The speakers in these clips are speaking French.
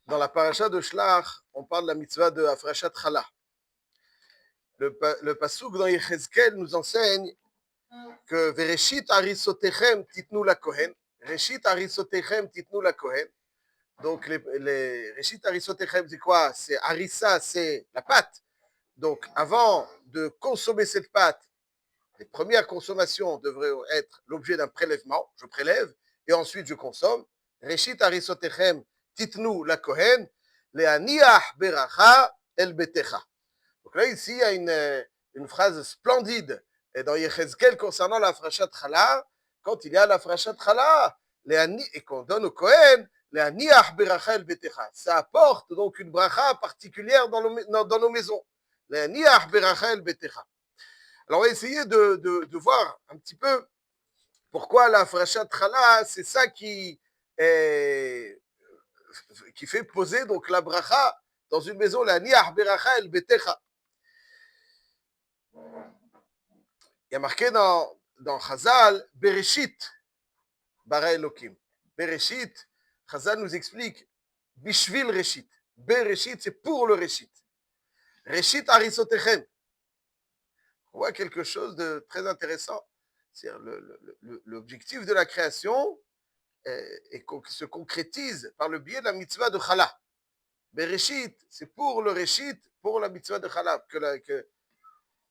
Dans la paracha de Shlach, on parle de la mitzvah de Afrashat Chala. Le pasouk dans Yechezkel nous enseigne que Vereshit harisotechem titnu la kohen. Reshit harisotechem titnu la kohen. Donc les Reshit harisotechem, c'est quoi? C'est harissa, c'est la pâte. Donc avant de consommer cette pâte, les premières consommations devraient être l'objet d'un prélèvement. Je prélève et ensuite je consomme. Reshit harisotechem titnu la kohen. Leaniach beracha el betecha. Donc là, ici, il y a une phrase splendide et dans Yechezkel concernant la frachat chala. Quand il y a la frachat chala, et qu'on donne au Kohen, ça apporte donc une bracha particulière dans nos maisons. Alors, on va essayer de voir un petit peu pourquoi la frachat chala, c'est ça qui fait poser donc la bracha dans une maison, la niach beracha el betecha. Il y a marqué dans Chazal, Bereshit, bara Elokim. Bereshit, Chazal nous explique, Bishvil Reshit. Bereshit, c'est pour le Reshit. Reshit harisotechem. On voit quelque chose de très intéressant. C'est-à-dire l'objectif de la création se concrétise par le biais de la mitzvah de Chala. Bereshit, c'est pour le Reshit, pour la mitzvah de Chala.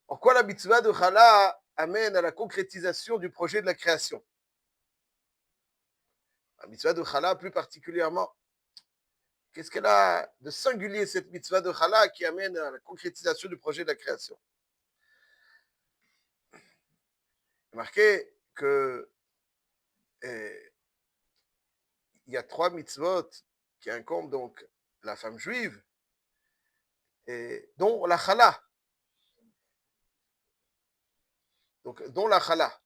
En quoi la mitzvah de Chala amène à la concrétisation du projet de la création? La mitzvah de Chala, plus particulièrement, qu'est-ce qu'elle a de singulier, cette mitzvah de Chala, qui amène à la concrétisation du projet de la création? Marqué que il y a 3 mitzvot qui incombent donc la femme juive, dont la Chala. Donc, dont la Chala.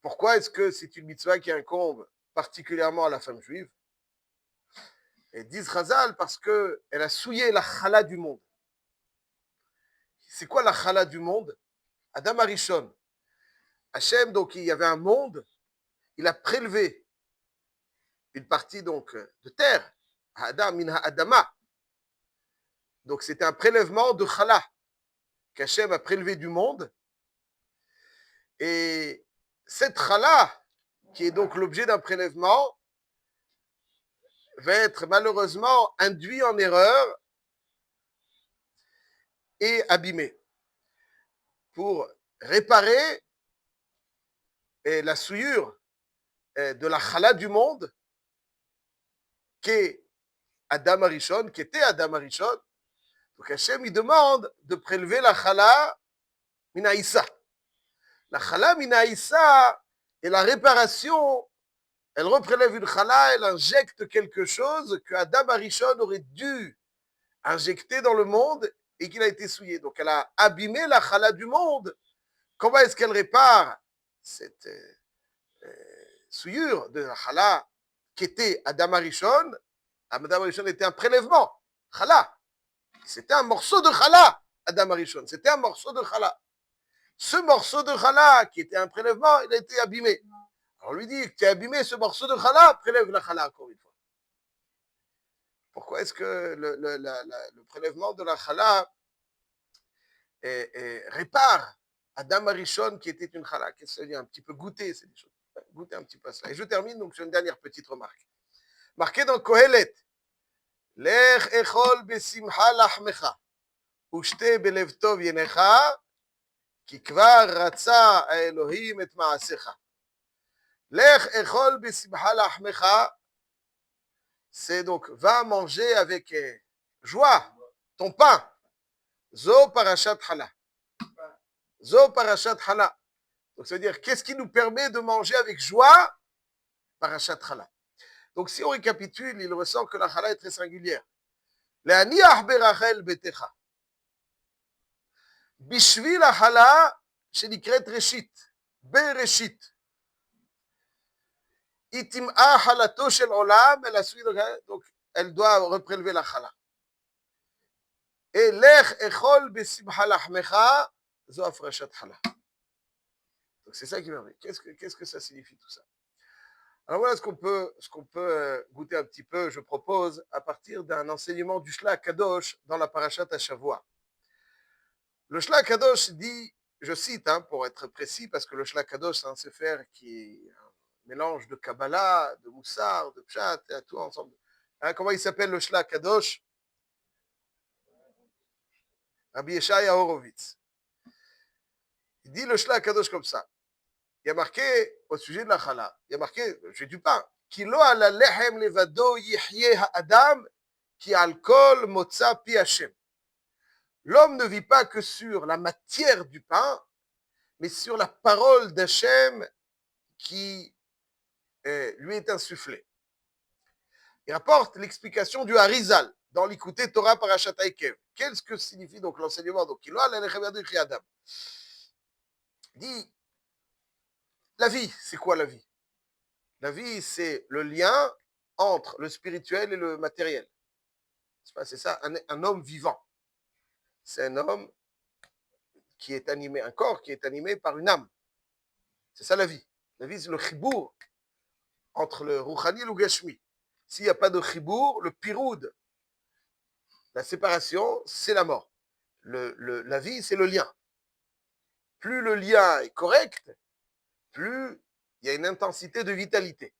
Pourquoi est-ce que c'est une mitzvah qui incombe particulièrement à la femme juive? Et disent Chazal parce qu'elle a souillé la Chala du monde. C'est quoi la Chala du monde? Adam Arishon. Hachem, donc il y avait un monde, il a prélevé une partie donc de terre, Adam min Adama. Donc c'était un prélèvement de Chala qu'Hachem a prélevé du monde. Et cette Chala, qui est donc l'objet d'un prélèvement, va être malheureusement induit en erreur et abîmé. Pour réparer la souillure de la Chala du monde, qu'est Adam Arishon, qui était Adam Arishon, donc Hachem il demande de prélever la Chala Minaïssa. La Chala Minaïssa est la réparation. Elle reprélève une Chala, elle injecte quelque chose que Adam Arishon aurait dû injecter dans le monde et qu'il a été souillé. Donc elle a abîmé la Chala du monde. Comment est-ce qu'elle répare cette souillure de la Chala qui était Adam Arishon? Adam Arishon était un prélèvement. Chala. C'était un morceau de Chala, Adam Arishon. C'était un morceau de Chala. Ce morceau de Chala, qui était un prélèvement, il a été abîmé. Alors on lui dit, tu as abîmé ce morceau de Chala, prélève la Chala encore une fois. Pourquoi est-ce que le prélèvement de la Chala répare Adam Arishon qui était une Chala? Qu'est-ce que ça veut dire? Un petit peu goûter, c'est des choses. Goûter un petit peu à ça. Et je termine donc sur une dernière petite remarque. Marqué dans Kohelet, Lech echol besimcha lachmecha, ushte belev tov yenecha, כי כבר רצה האלוהים את מעשיך. לך אכול בשמחה לחמך, c'est donc va manger avec joie ton pain. Zo parashat Chala. Zo parashat Chala. Donc ça veut dire qu'est-ce qui nous permet de manger avec joie? Parashat Chala. Donc si on récapitule, il ressent que la Chala est très singulière. Leaniach berachel betecha. Bishvil Chala שנקראת ראשית, בראשית. היא טמאה חלתו של עולם, donc elle doit reprélever la chala. Et לך אכול בשמחה לחמך, זו הפרשת chala. Donc c'est ça qui m'arrive. Qu'est-ce que ça signifie tout ça? Alors voilà ce qu'on peut goûter un petit peu, je propose, à partir d'un enseignement du Shla Kadosh dans la Parashat Hashavua. Le Shla Kadosh dit, je cite pour être précis, parce que le Shla Kadosh c'est un sefer qui est un mélange de Kabbalah, de Moussar, de Pshat, et tout ensemble. Comment il s'appelle le Shla Kadosh? Rabbi Yeshaya Horowitz. Il dit le Shla Kadosh comme ça. Il y a marqué au sujet de la challah, il y a marqué, j'ai du pain, ki lo ala lehem levado yihyeh ha'adam, ki al kol motza pi Hashem. L'homme ne vit pas que sur la matière du pain, mais sur la parole d'Hachem qui lui est insufflée. Il rapporte l'explication du Harizal dans l'Ikouté Torah Parashat Haikev. Qu'est-ce que signifie donc l'enseignement? Donc, ki lo ala lehem levado yihyeh ha'adam. Il dit, la vie, c'est quoi la vie? La vie, c'est le lien entre le spirituel et le matériel. C'est ça, un homme vivant. C'est un homme qui est animé, un corps qui est animé par une âme. C'est ça la vie. La vie, c'est le chibour entre le rouchani et le gashmi. S'il n'y a pas de chibour, le piroud, la séparation, c'est la mort. La vie, c'est le lien. Plus le lien est correct, plus il y a une intensité de vitalité.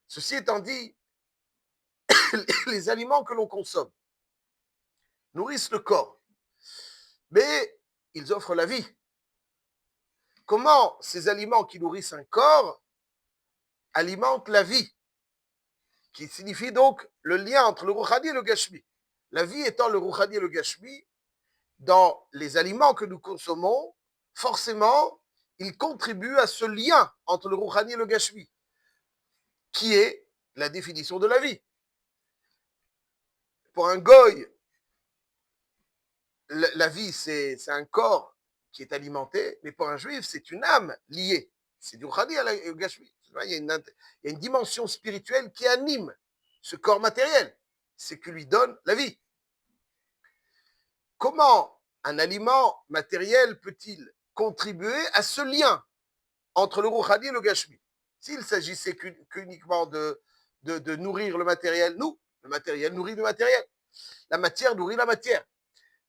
Ceci étant dit, les aliments que l'on consomme nourrissent le corps, mais ils offrent la vie. Comment ces aliments qui nourrissent un corps alimentent la vie, qui signifie donc le lien entre le rouchani et le gashmi. La vie étant le rouchani et le gashmi, dans les aliments que nous consommons, forcément, ils contribuent à ce lien entre le rouchani et le gashmi, qui est la définition de la vie. Pour un goy, la vie, c'est un corps qui est alimenté, mais pour un juif, c'est une âme liée. C'est du rouchani au gashmi. Il y a une dimension spirituelle qui anime ce corps matériel. C'est qui lui donne la vie. Comment un aliment matériel peut-il contribuer à ce lien entre le rouchani et le gashmi? S'il s'agissait qu'uniquement de nourrir le matériel, le matériel nourrit le matériel. La matière nourrit la matière.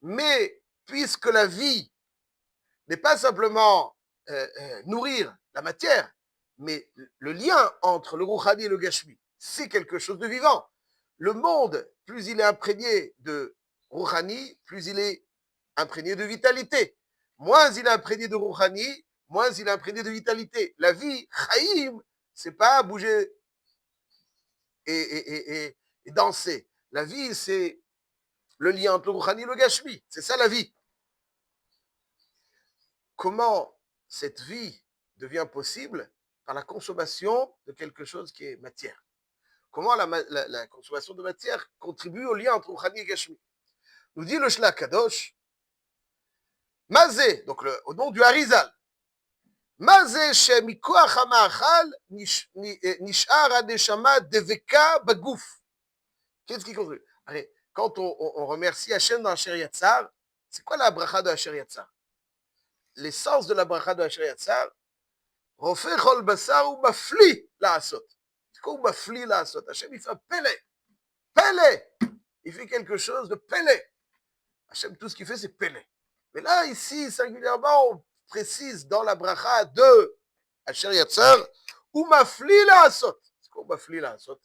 Mais puisque la vie n'est pas simplement nourrir la matière, mais le lien entre le rouchani et le gashmi, c'est quelque chose de vivant. Le monde, plus il est imprégné de rouchani, plus il est imprégné de vitalité. Moins il est imprégné de rouchani, moins il est imprégné de vitalité. La vie, chaim, c'est pas bouger et danser. La vie, c'est le lien entre le rouchani et le gashmi. C'est ça la vie. Comment cette vie devient possible? Par la consommation de quelque chose qui est matière. Comment la consommation de matière contribue au lien entre rouchani et gashmi? Nous dit le Shla Kadosh, Mazé, donc au nom du Harizal, Mazé shemikoach hama'achal nish'ar haneshama deveka bagouf. Qu'est-ce qui contribue? Allez, quand on remercie Hachem dans Asher Yatzar, c'est quoi la bracha de Asher Yatzar? L'essence de la bracha de Asher Yatzar, Rofeh chol basar ou mafli la'asot. C'est quoi ou mafli la'asot? Hachem, il fait un pélé. Pélé! Il fait quelque chose de pélé. Hachem, tout ce qu'il fait, c'est pélé. Mais là, ici, singulièrement, on précise dans la bracha de Asher Yatzar, ou mafli la'asot. C'est quoi ou mafli la'asot?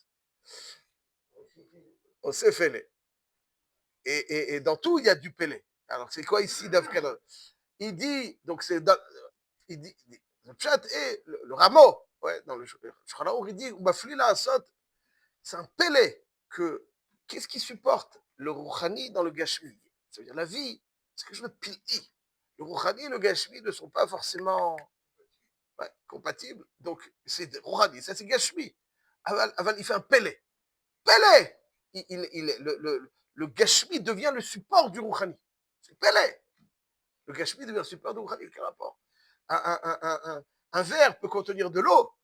On s'est fêlé. Et dans tout, il y a du pélé. Alors, c'est quoi ici, Davkana? Il dit, donc c'est dans, il dit, le chat et le rameau, ouais, dans le Shulchan, il dit, Mafli la Asot, c'est un pélé que, qu'est-ce qui supporte le Rouchani dans le Gashmi? Ça veut dire la vie, c'est quelque chose de pili. Le Rouchani et le Gashmi ne sont pas forcément compatibles, donc c'est Rouchani, ça c'est Gashmi. Aval, il fait un pélé. Pélé! Le Gashmi devient le support du Rouchani. C'est pélé. Le Gashmi devient le support du Rouchani. Quel rapport? Un verre peut contenir de l'eau.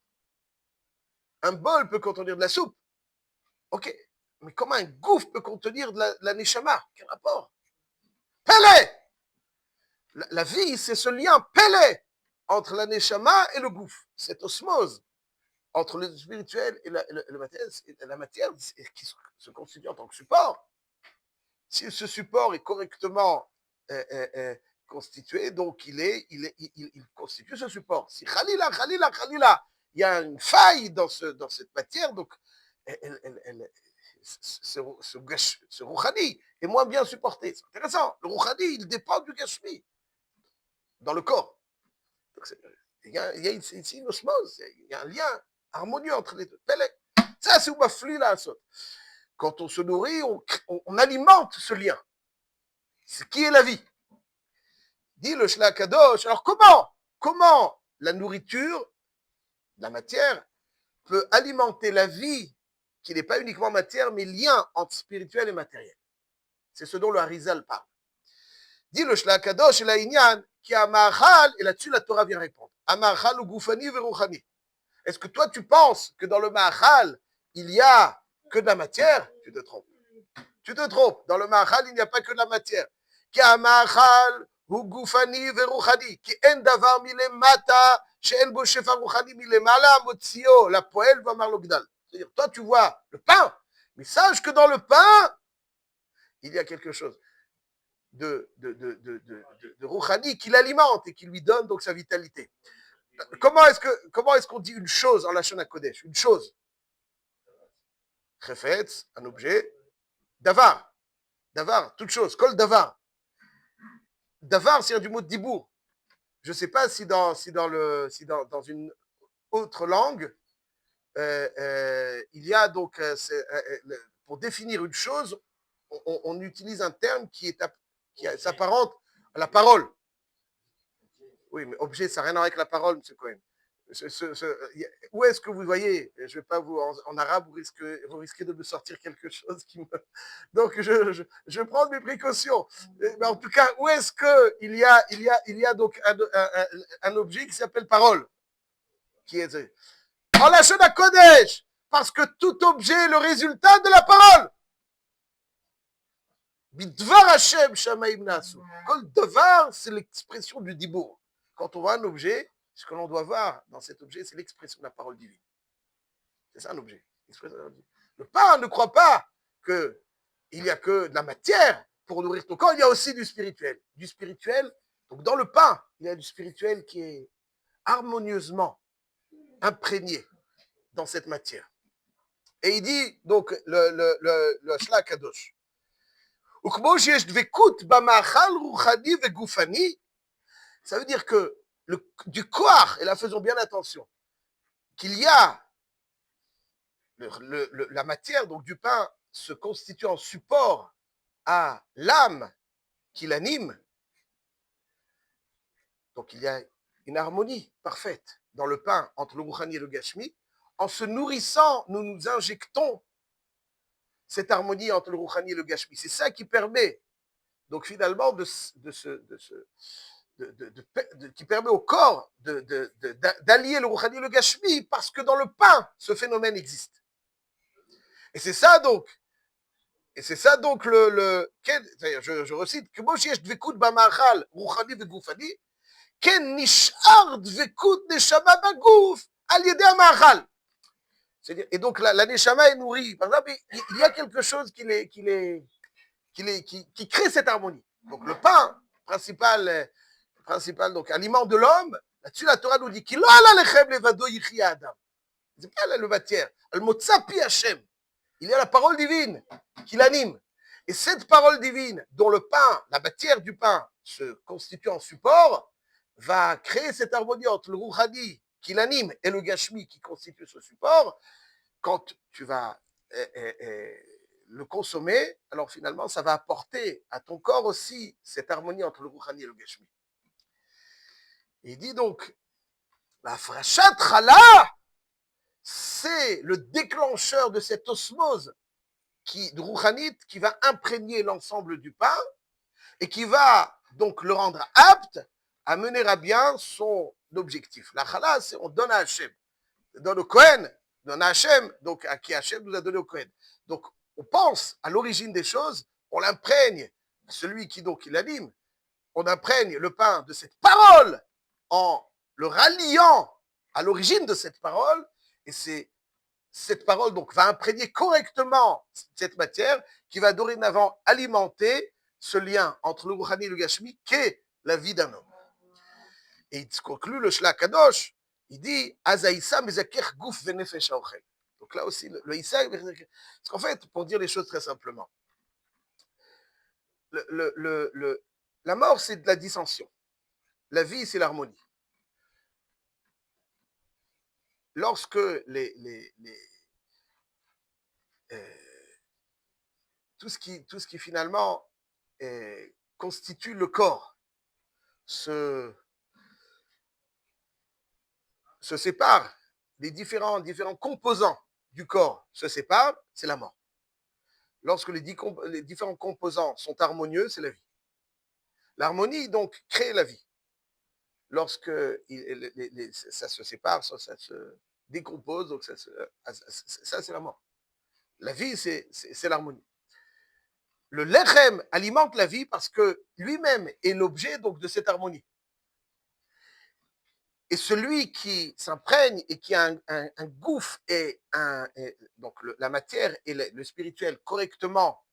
Un bol peut contenir de la soupe. Ok. Mais comment un gouffre peut contenir de la neshama? Quel rapport? Pélé! La vie, c'est ce lien pélé entre la neshama et le gouffre. Cette osmose entre le spirituel et la matière qui se constitue en tant que support. Si ce support est correctement constitué, donc il constitue ce support. Si Khalila, il y a une faille dans cette matière, donc ce Rouhani est moins bien supporté. C'est intéressant. Le Rouhani, il dépend du Gashmi dans le corps. Donc il y a ici une osmose, il y a un lien harmonieux entre les deux. Ça, c'est où ma flux là. Quand on se nourrit, on alimente ce lien. C'est qui est la vie. Dit le Shlach Kadosh. Alors comment la nourriture, la matière, peut alimenter la vie qui n'est pas uniquement matière, mais lien entre spirituel et matériel. C'est ce dont le Harizal parle. Dit le Shlach Kadosh et la Inyan, qui a Mahal, et là-dessus la Torah vient répondre. Amahal ou Goufani verouchani. Est-ce que toi tu penses que dans le Mahal, il y a que de la matière? Tu te trompes. Tu te trompes. Dans le Mahal, il n'y a pas que de la matière. Qui a Mahal ou Goufani verouchani. Qui en davar milemata, she'en bo shefa rouchani milemala, motzio, la poël va marlogdal. C'est-à-dire, toi tu vois le pain, mais sache que dans le pain, il y a quelque chose de rouchani qui l'alimente et qui lui donne donc sa vitalité. Comment est-ce qu'on dit une chose en Lachon HaKodesh? Une chose. Chefetz, un objet. Davar, toute chose. Kol davar. Davar, c'est du mot dibour. Je ne sais pas si dans une autre langue, il y a donc, pour définir une chose, on utilise un terme qui s'apparente à la parole. Oui, mais objet, ça n'a rien à voir avec la parole, M. Cohen. Où est-ce que vous voyez, je ne vais pas vous, en arabe, vous risquez de me sortir quelque chose qui me... Donc, je prends mes précautions. Mais en tout cas, où est-ce qu'il y a donc un objet qui s'appelle parole, qui est en la Lachon HaKodesh, parce que tout objet est le résultat de la parole. Bidvar Hashem Shamaim Nasu. Kol davar, c'est l'expression du dibour. Quand on voit un objet, ce que l'on doit voir dans cet objet, c'est l'expression de la parole divine. C'est ça un objet. Le pain, ne croit pas qu'il n'y a que de la matière pour nourrir ton corps, il y a aussi du spirituel. Du spirituel, donc dans le pain, il y a du spirituel qui est harmonieusement imprégné dans cette matière. Et il dit, donc, le Shlach Kadosh, ça veut dire que du koach, et là faisons bien attention, qu'il y a la matière, donc du pain, se constitue en support à l'âme qui l'anime. Donc il y a une harmonie parfaite dans le pain entre le Rouhani et le Gashmi. En se nourrissant, nous nous injectons cette harmonie entre le Rouhani et le Gashmi. C'est ça qui permet, donc finalement, qui permet au corps d'allier le Rouhani et le Gashmi, parce que dans le pain, ce phénomène existe. Et c'est ça donc je recite, que Moshiach dvekut b'ma'achal rouchani v'gufani, ken nish'ar dvekut neshama b'guf al yedei ha'ma'achal. Et donc la neshama est nourrie. Par exemple, il y a quelque chose qui crée cette harmonie. Donc le pain, principal donc aliment de l'homme, là-dessus la Torah nous dit qu'il a la lechem levado yichya adam. C'est pas la matière. Al motza pi Hashem. Il y a la parole divine qui l'anime. Et cette parole divine, dont le pain, la matière du pain, se constitue en support, va créer cette harmonie entre le Rouhani qui l'anime et le Gashmi qui constitue ce support. Quand tu vas le consommer, alors finalement, ça va apporter à ton corps aussi cette harmonie entre le Rouhani et le Gashmi. Il dit donc, la frachat chala, c'est le déclencheur de cette osmose de Rouhanit qui va imprégner l'ensemble du pain et qui va donc le rendre apte à mener à bien son objectif. La chala, c'est on donne à Hachem, on donne au Kohen, on donne à Hachem, donc à qui Hachem nous a donné au Kohen. Donc on pense à l'origine des choses, on l'imprègne, celui qui donc il l'anime, on imprègne le pain de cette parole en le ralliant à l'origine de cette parole, Et c'est cette parole donc va imprégner correctement cette matière qui va dorénavant alimenter ce lien entre le Rouhani et le Gashmi qu'est la vie d'un homme. Et il conclut le Shla Kadosh, il dit Azaïsa mezaker gouf venefesh haochel. Donc là aussi, le Issa, parce qu'en fait, pour dire les choses très simplement, la mort, c'est de la dissension. La vie, c'est l'harmonie. Lorsque tout ce qui finalement constitue le corps se sépare, les différents composants du corps se séparent, c'est la mort. Lorsque les différents composants sont harmonieux, c'est la vie. L'harmonie, donc, crée la vie. Lorsque ça se sépare, ça se décompose, donc ça, c'est la mort. La vie, c'est l'harmonie. Le lechem alimente la vie parce que lui-même est l'objet donc de cette harmonie. Et celui qui s'imprègne et qui a un gouffre et donc la matière et le spirituel correctement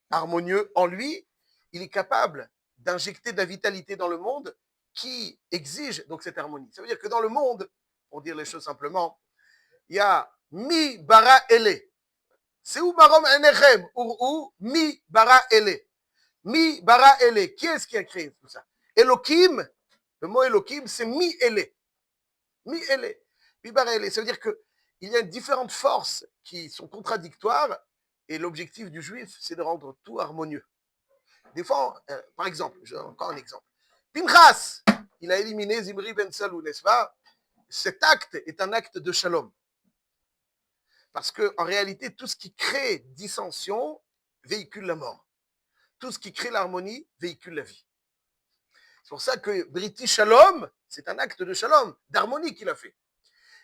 harmonieux en lui, il est capable d'injecter de la vitalité dans le monde qui exige donc cette harmonie. Ça veut dire que dans le monde, pour dire les choses simplement, il y a mi bara ele. C'est où barom enechem ou mi bara ele. Mi bara ele. Qui est-ce qui a créé tout ça? Elohim, le mot Elohim, c'est mi ele. Mi ele. Mi bara ele. Ça veut dire que il y a différentes forces qui sont contradictoires et l'objectif du juif, c'est de rendre tout harmonieux. Des fois, par exemple, j'ai encore un exemple. Pinchas, il a éliminé Zimri ben Salou, n'est-ce pas? Cet acte est un acte de shalom. Parce qu'en réalité, tout ce qui crée dissension véhicule la mort. Tout ce qui crée l'harmonie véhicule la vie. C'est pour ça que Briti Shalom, c'est un acte de shalom, d'harmonie qu'il a fait.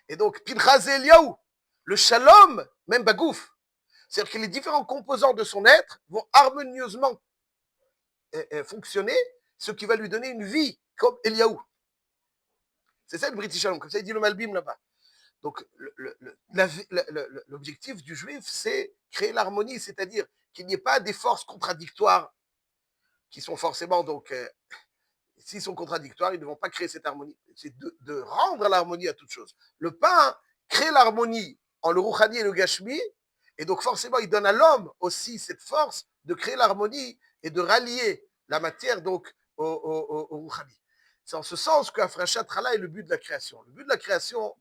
Et donc, Pinchas Eliaou, le shalom, même Bagouf, c'est-à-dire que les différents composants de son être vont harmonieusement fonctionner, ce qui va lui donner une vie comme Eliaou. C'est ça le British Shalom, comme ça il dit le Malbim là-bas. Donc l'objectif du juif, c'est créer l'harmonie, c'est-à-dire qu'il n'y ait pas des forces contradictoires qui sont forcément donc, s'ils sont contradictoires, ils ne vont pas créer cette harmonie. C'est de rendre l'harmonie à toute chose. Le pain crée l'harmonie en le Rouhani et le Gashmi, et donc forcément il donne à l'homme aussi cette force de créer l'harmonie et de rallier la matière donc au Rouhani. C'est en ce sens qu'Afrashat Chala est le but de la création. Le but de la création,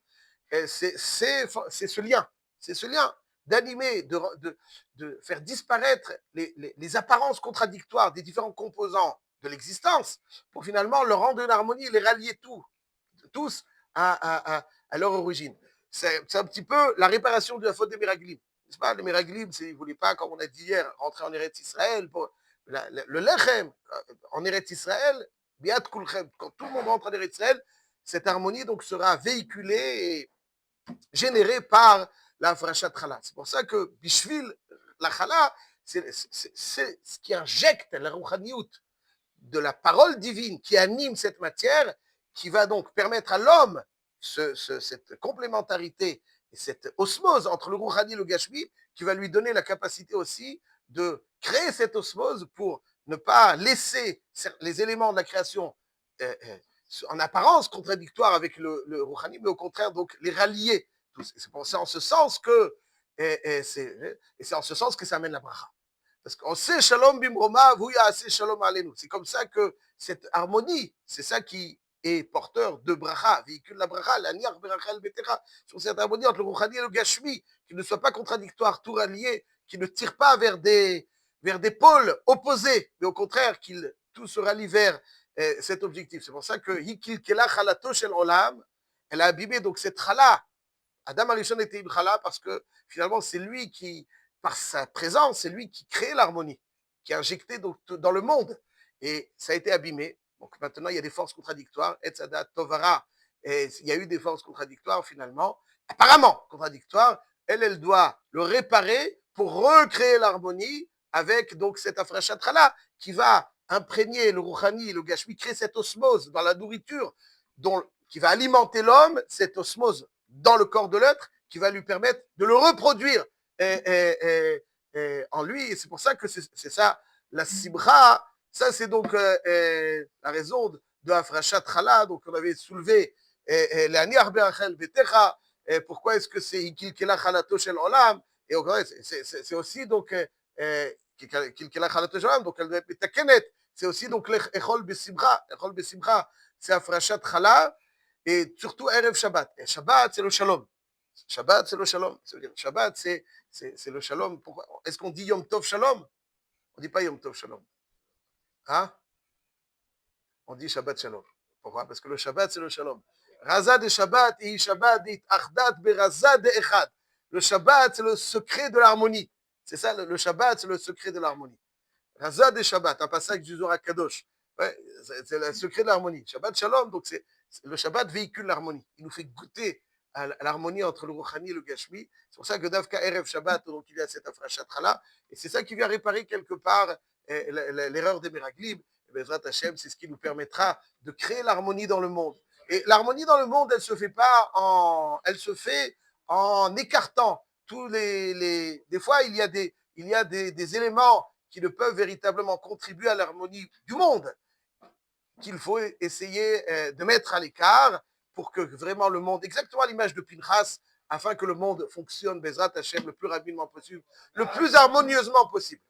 c'est ce lien. C'est ce lien d'animer, de faire disparaître les apparences contradictoires des différents composants de l'existence pour finalement leur rendre une harmonie et les rallier tous à leur origine. C'est un petit peu la réparation de la faute des Méraglim. N'est-ce pas? Les Méraglim, ils ne voulaient pas, comme on a dit hier, rentrer en Eretz Israël. Le Lechem, en Eretz Israël, Biat Kulchem, quand tout le monde rentre en Eretz Israël, cette harmonie donc sera véhiculée et générée par la Frachat Chala. C'est pour ça que Bishvil, la Chala, c'est ce qui injecte la Rouhaniout de la parole divine qui anime cette matière, qui va donc permettre à l'homme cette complémentarité et cette osmose entre le Rouhani et le Gashmi, qui va lui donner la capacité aussi de créer cette osmose pour ne pas laisser les éléments de la création en apparence contradictoires avec le Rouhani, mais au contraire donc les rallier tous. C'est en ce sens que c'est en ce sens que ça amène la bracha. Parce qu'on sait shalom bimroma, vous assez shalom alenu. C'est comme ça que cette harmonie, c'est ça qui est porteur de bracha, véhicule la bracha, la niar berachal betera, sur cette harmonie entre le rouhani et le gashmi, qui ne soit pas contradictoire, tout rallié, qui ne tire pas vers des pôles opposés, mais au contraire, qu'il tout se rallie vers cet objectif. C'est pour ça que hikil kela chalato shel olam, elle a abîmé donc cette chala. Adam Arishon était une chala parce que finalement c'est lui qui, par sa présence, c'est lui qui crée l'harmonie, qui a injecté dans le monde. Et ça a été abîmé. Donc maintenant, il y a des forces contradictoires. Etzadat, Tovara, et il y a eu des forces contradictoires finalement, apparemment contradictoires. Elle doit le réparer pour recréer l'harmonie avec donc cette afrachat-chala qui va imprégner le Rouhani, le Gashmi, créer cette osmose dans la nourriture qui va alimenter l'homme, cette osmose dans le corps de l'être, qui va lui permettre de le reproduire en lui. Et c'est pour ça que c'est ça, la Simcha. Ça, c'est donc la raison de Afrashat Chala. Donc, on avait soulevé l'Ani Arbe Achel Vetecha. Pourquoi est-ce que c'est Kilkela Chalato Shel Olam? Et c'est aussi donc Kilkela Chalato Shel Olam. Donc, elle doit être Metakenet. C'est aussi donc l'Echol Besimcha. Echol Besimcha, c'est Afrashat Chala. Et surtout Erev Shabbat. Et Shabbat, c'est le Shalom. Shabbat, c'est le Shalom. Ça veut dire Shabbat, c'est le Shalom. Pourquoi? Est-ce qu'on dit Yom Tov Shalom? On ne dit pas Yom Tov Shalom. Hein? On dit Shabbat Shalom. Pourquoi? Parce que le Shabbat, c'est le Shalom. Raza de Shabbat, et Shabbat, dit Achdat beraza de Echad. Le Shabbat, c'est le secret de l'harmonie. C'est ça, le Shabbat, c'est le secret de l'harmonie. Raza de Shabbat, un passage du Zohar Kadosh. Ouais, c'est le secret de l'harmonie. Shabbat Shalom, donc le Shabbat véhicule l'harmonie. Il nous fait goûter à l'harmonie entre le Rouhani et le Gashmi. C'est pour ça que Davka Erev Shabbat, donc il y a cette Afrashat Chala. Et c'est ça qui vient réparer quelque part l'erreur des Meraglim. Et Bezrat Hashem, c'est ce qui nous permettra de créer l'harmonie dans le monde. Et l'harmonie dans le monde, elle se fait pas elle se fait en écartant tous des fois, il y a des éléments qui ne peuvent véritablement contribuer à l'harmonie du monde, qu'il faut essayer de mettre à l'écart pour que vraiment le monde, exactement à l'image de Pinchas, afin que le monde fonctionne, Bezrat Hashem, le plus rapidement possible, le plus harmonieusement possible.